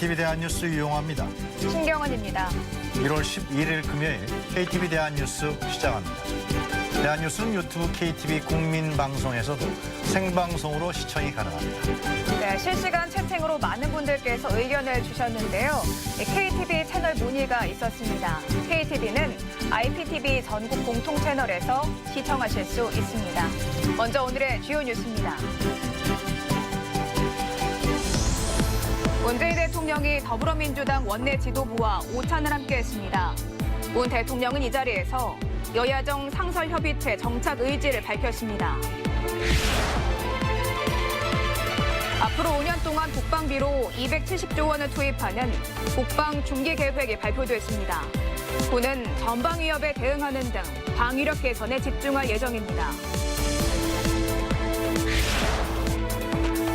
KTV 대한뉴스 유용합니다. 신경은입니다. 1월 11일 금요일 KTV 대한뉴스 시작합니다. 대한뉴스는 유튜브 KTV 국민방송에서도 생방송으로 시청이 가능합니다. 네, 실시간 채팅으로 많은 분들께서 의견을 주셨는데요. KTV 채널 문의가 있었습니다. KTV는 IPTV 전국 공통 채널에서 시청하실 수 있습니다. 먼저 오늘의 주요 뉴스입니다. 문재인 대통령이 더불어민주당 원내 지도부와 오찬을 함께했습니다. 문 대통령은 이 자리에서 여야정 상설협의체 정착 의지를 밝혔습니다. 앞으로 5년 동안 국방비로 270조 원을 투입하는 국방 중기 계획이 발표됐습니다. 군은 전방 위협에 대응하는 등 방위력 개선에 집중할 예정입니다.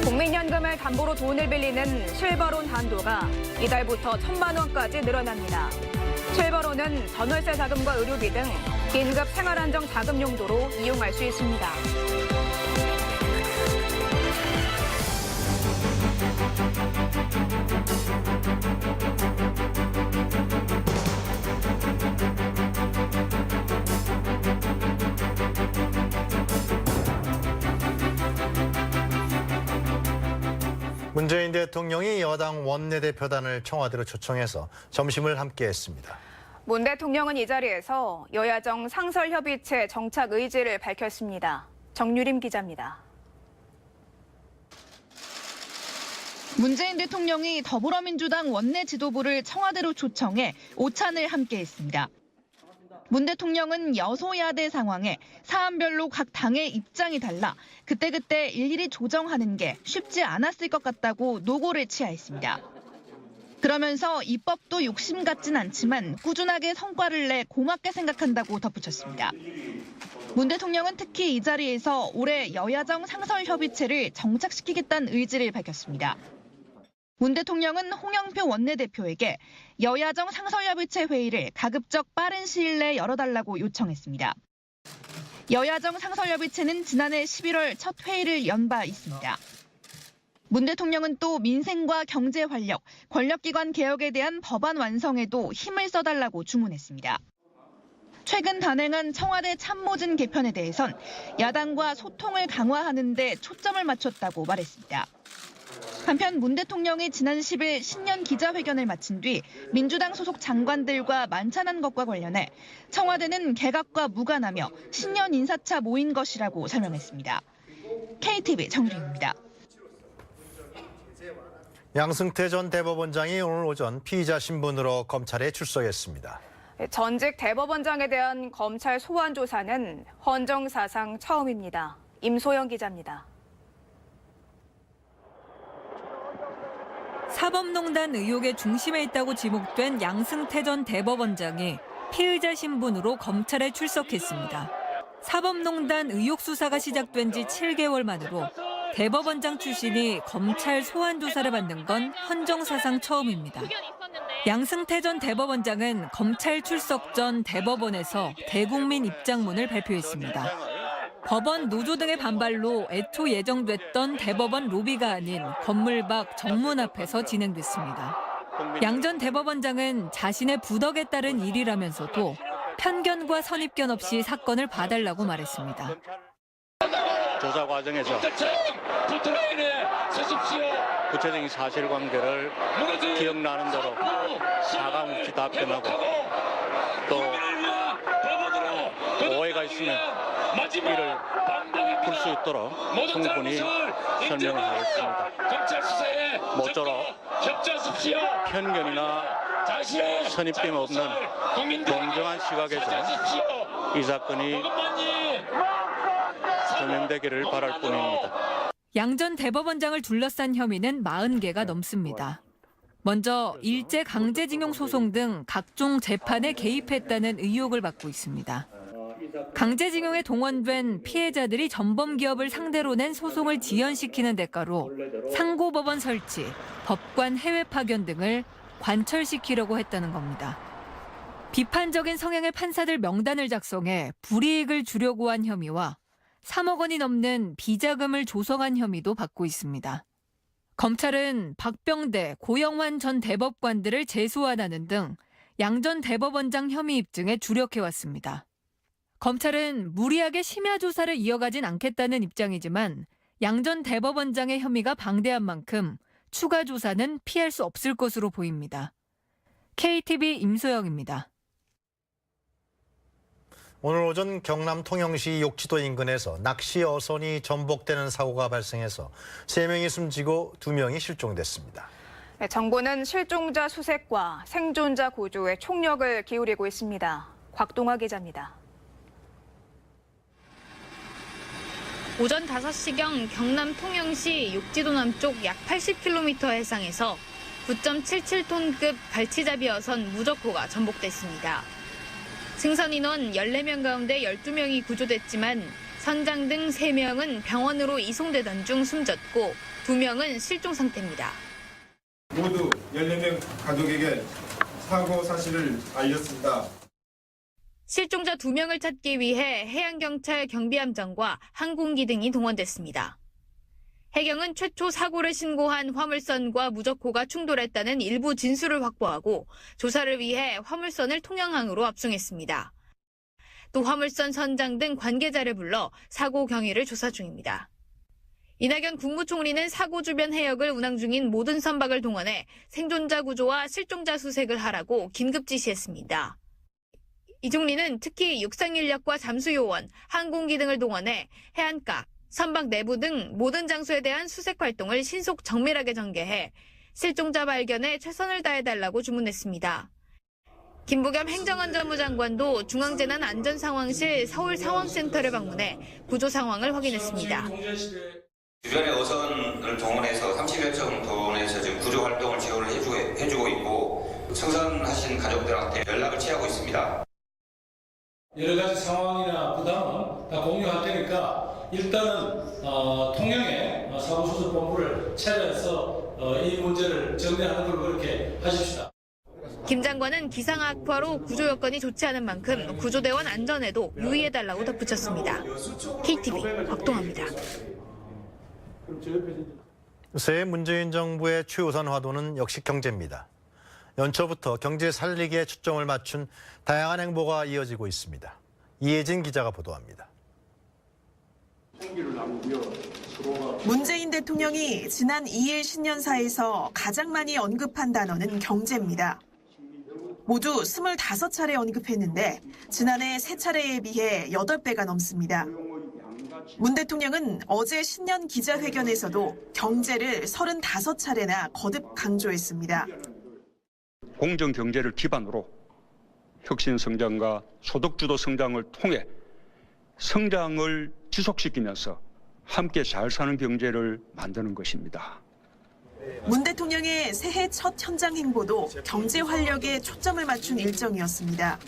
국민연금을 담보로 돈을 빌리는 실버론 한도가 이달부터 1,000만 원까지 늘어납니다. 실버론은 전월세 자금과 의료비 등 긴급 생활안정 자금 용도로 이용할 수 있습니다. 문재인 대통령이 여당 원내대표단을 청와대로 초청해서 점심을 함께했습니다. 문 대통령은 이 자리에서 여야정 상설협의체 정착 의지를 밝혔습니다. 정유림 기자입니다. 문재인 대통령이 더불어민주당 원내 지도부를 청와대로 초청해 오찬을 함께했습니다. 문 대통령은 여소야대 상황에 사안별로 각 당의 입장이 달라 그때그때 일일이 조정하는 게 쉽지 않았을 것 같다고 노고를 치하했습니다. 그러면서 입법도 욕심 같진 않지만 꾸준하게 성과를 내 고맙게 생각한다고 덧붙였습니다. 문 대통령은 특히 이 자리에서 올해 여야정 상설협의체를 정착시키겠다는 의지를 밝혔습니다. 문 대통령은 홍영표 원내대표에게 여야정 상설협의체 회의를 가급적 빠른 시일 내에 열어달라고 요청했습니다. 여야정 상설협의체는 지난해 11월 첫 회의를 연 바 있습니다. 문 대통령은 또 민생과 경제 활력, 권력기관 개혁에 대한 법안 완성에도 힘을 써달라고 주문했습니다. 최근 단행한 청와대 참모진 개편에 대해선 야당과 소통을 강화하는 데 초점을 맞췄다고 말했습니다. 한편 문 대통령이 지난 10일 신년 기자회견을 마친 뒤 민주당 소속 장관들과 만찬한 것과 관련해 청와대는 개각과 무관하며 신년 인사차 모인 것이라고 설명했습니다. KTV 정유림입니다. 양승태 전 대법원장이 오늘 오전 피의자 신분으로 검찰에 출석했습니다. 전직 대법원장에 대한 검찰 소환 조사는 헌정사상 처음입니다. 임소영 기자입니다. 사법농단 의혹의 중심에 있다고 지목된 양승태 전 대법원장이 피의자 신분으로 검찰에 출석했습니다. 사법농단 의혹 수사가 시작된 지 7개월 만으로 대법원장 출신이 검찰 소환 조사를 받는 건 헌정사상 처음입니다. 양승태 전 대법원장은 검찰 출석 전 대법원에서 대국민 입장문을 발표했습니다. 법원 노조 등의 반발로 애초 예정됐던 대법원 로비가 아닌 건물 밖 정문 앞에서 진행됐습니다. 양 전 대법원장은 자신의 부덕에 따른 일이라면서도 편견과 선입견 없이 사건을 봐달라고 말했습니다. 조사 과정에서 구체적인 사실관계를 기억나는 대로 사과없이 답변하고 또 오해가 있으면 이를 풀 수 있도록 충분히 설명을 하겠습니다. 모쪼록 편견이나 선입견 없는 공정한 시각에서 이 사건이 조명되기를 바랄 뿐입니다. 양 전 대법원장을 둘러싼 혐의는 40개가 넘습니다. 먼저 일제 강제징용 소송 등 각종 재판에 개입했다는 의혹을 받고 있습니다. 강제징용에 동원된 피해자들이 전범 기업을 상대로 낸 소송을 지연시키는 대가로 상고법원 설치, 법관 해외 파견 등을 관철시키려고 했다는 겁니다. 비판적인 성향의 판사들 명단을 작성해 불이익을 주려고 한 혐의와 3억 원이 넘는 비자금을 조성한 혐의도 받고 있습니다. 검찰은 박병대, 고영환 전 대법관들을 재소환하는 등 양 전 대법원장 혐의 입증에 주력해왔습니다. 검찰은 무리하게 심야 조사를 이어가진 않겠다는 입장이지만 양 전 대법원장의 혐의가 방대한 만큼 추가 조사는 피할 수 없을 것으로 보입니다. KTV 임소영입니다. 오늘 오전 경남 통영시 욕지도 인근에서 낚시 어선이 전복되는 사고가 발생해서 3명이 숨지고 2명이 실종됐습니다. 네, 정부는 실종자 수색과 생존자 구조에 총력을 기울이고 있습니다. 곽동화 기자입니다. 오전 5시경 경남 통영시 욕지도 남쪽 약 80km 해상에서 9.77톤급 갈치잡이 어선 무적호가 전복됐습니다. 승선 인원 14명 가운데 12명이 구조됐지만 선장 등 3명은 병원으로 이송되던 중 숨졌고 2명은 실종 상태입니다. 모두 14명 가족에게 사고 사실을 알렸습니다. 실종자 2명을 찾기 위해 해양경찰 경비함정과 항공기 등이 동원됐습니다. 해경은 최초 사고를 신고한 화물선과 무적호가 충돌했다는 일부 진술을 확보하고 조사를 위해 화물선을 통영항으로 압송했습니다. 또 화물선 선장 등 관계자를 불러 사고 경위를 조사 중입니다. 이낙연 국무총리는 사고 주변 해역을 운항 중인 모든 선박을 동원해 생존자 구조와 실종자 수색을 하라고 긴급 지시했습니다. 이 총리는 특히 육상인력과 잠수요원, 항공기 등을 동원해 해안가, 선박 내부 등 모든 장소에 대한 수색 활동을 신속 정밀하게 전개해 실종자 발견에 최선을 다해달라고 주문했습니다. 김부겸 행정안전부 장관도 중앙재난안전상황실 서울상황센터를 방문해 구조 상황을 확인했습니다. 주변의 어선을 동원해서 30여 척 동원해서 지금 구조 활동을 지원을 해주고 있고 승선하신 가족들한테 연락을 취하고 있습니다. 여러 가지 상황이나 부담은 다 공유할 테니까 일단은 통영에 사고수습본부를 차려서 이 문제를 정리하는 걸로 그렇게 하십시다. 김 장관은 기상 악화로 구조 여건이 좋지 않은 만큼 구조대원 안전에도 유의해달라고 덧붙였습니다. KTV 곽동화입니다. 새 문재인 정부의 최우선 화두는 역시 경제입니다. 연초부터 경제 살리기에 초점을 맞춘 다양한 행보가 이어지고 있습니다. 이혜진 기자가 보도합니다. 문재인 대통령이 지난 2일 신년사에서 가장 많이 언급한 단어는 경제입니다. 모두 25차례 언급했는데 지난해 3차례에 비해 8배가 넘습니다. 문 대통령은 어제 신년 기자회견에서도 경제를 35차례나 거듭 강조했습니다. 공정 경제를 기반으로 혁신 성장과 소득주도 성장을 통해 성장을 지속시키면서 함께 잘 사는 경제를 만드는 것입니다. 문 대통령의 새해 첫 현장 행보도 경제 활력에 초점을 맞춘 일정이었습니다.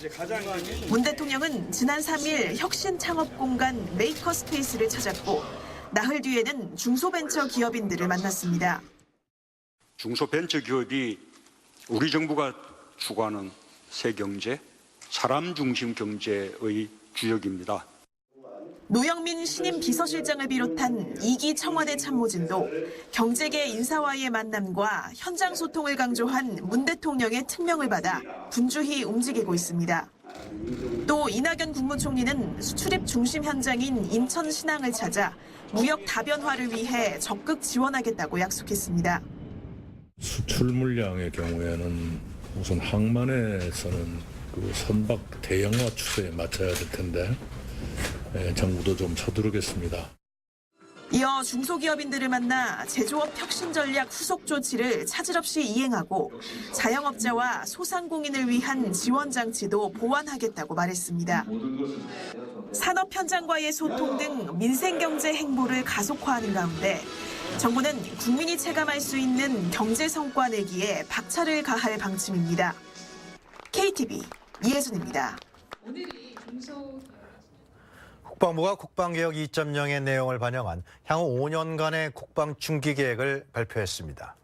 문 대통령은 지난 3일 혁신 창업 공간 메이커 스페이스를 찾았고 나흘 뒤에는 중소벤처기업인들을 만났습니다. 중소벤처기업이 우리 정부가 추구하는 새 경제, 사람 중심 경제의 주역입니다. 노영민 신임 비서실장을 비롯한 2기 청와대 참모진도 경제계 인사와의 만남과 현장 소통을 강조한 문 대통령의 특명을 받아 분주히 움직이고 있습니다. 또 이낙연 국무총리는 수출입 중심 현장인 인천 신항을 찾아 무역 다변화를 위해 적극 지원하겠다고 약속했습니다. 수출 물량의 경우에는 우선 항만에서는 그 선박 대형화 추세에 맞춰야 될 텐데 정부도 좀 서두르겠습니다. 이어 중소기업인들을 만나 제조업 혁신 전략 후속 조치를 차질 없이 이행하고 자영업자와 소상공인을 위한 지원 장치도 보완하겠다고 말했습니다. 산업 현장과의 소통 등 민생경제 행보를 가속화하는 가운데 정부는 국민이 체감할 수 있는 경제 성과 내기에 박차를 가할 방침입니다. KTV 이혜순입니다. 국방부가 국방개혁 2.0의 내용을 반영한 향후 5년간의 국방 중기 계획을 발표했습니다.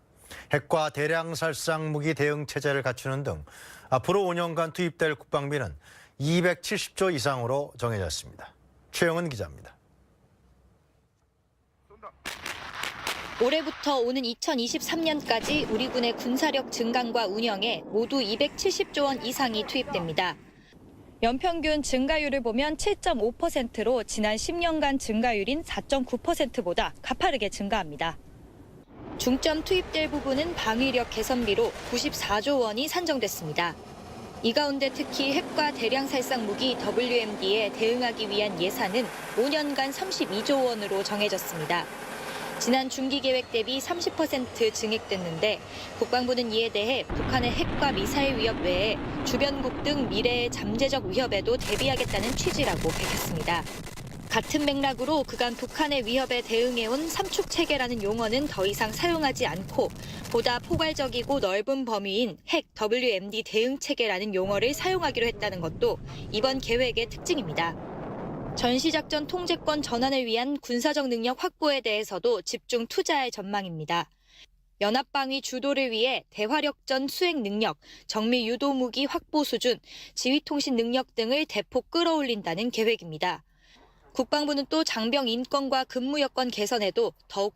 핵과 대량 살상 무기 대응 체제를 갖추는 등 앞으로 5년간 투입될 국방비는 270조 이상으로 정해졌습니다. 최영은 기자입니다. 올해부터 오는 2023년까지 우리 군의 군사력 증강과 운영에 모두 270조 원 이상이 투입됩니다. 연평균 증가율을 보면 7.5%로 지난 10년간 증가율인 4.9%보다 가파르게 증가합니다. 중점 투입될 부분은 방위력 개선비로 94조 원이 산정됐습니다. 이 가운데 특히 핵과 대량 살상 무기 WMD에 대응하기 위한 예산은 5년간 32조 원으로 정해졌습니다. 지난 중기 계획 대비 30% 증액됐는데 국방부는 이에 대해 북한의 핵과 미사일 위협 외에 주변국 등 미래의 잠재적 위협에도 대비하겠다는 취지라고 밝혔습니다. 같은 맥락으로 그간 북한의 위협에 대응해온 삼축 체계라는 용어는 더 이상 사용하지 않고 보다 포괄적이고 넓은 범위인 핵 WMD 대응 체계라는 용어를 사용하기로 했다는 것도 이번 계획의 특징입니다. 전시작전 통제권 전환을 위한 군사적 능력 확보에 대해서도 집중 투자할 전망입니다. 연합방위 주도를 위해 대화력전 수행 능력, 정밀 유도 무기 확보 수준, 지휘통신 능력 등을 대폭 끌어올린다는 계획입니다. 국방부는 또 장병 인권과 근무 여건 개선에도 더욱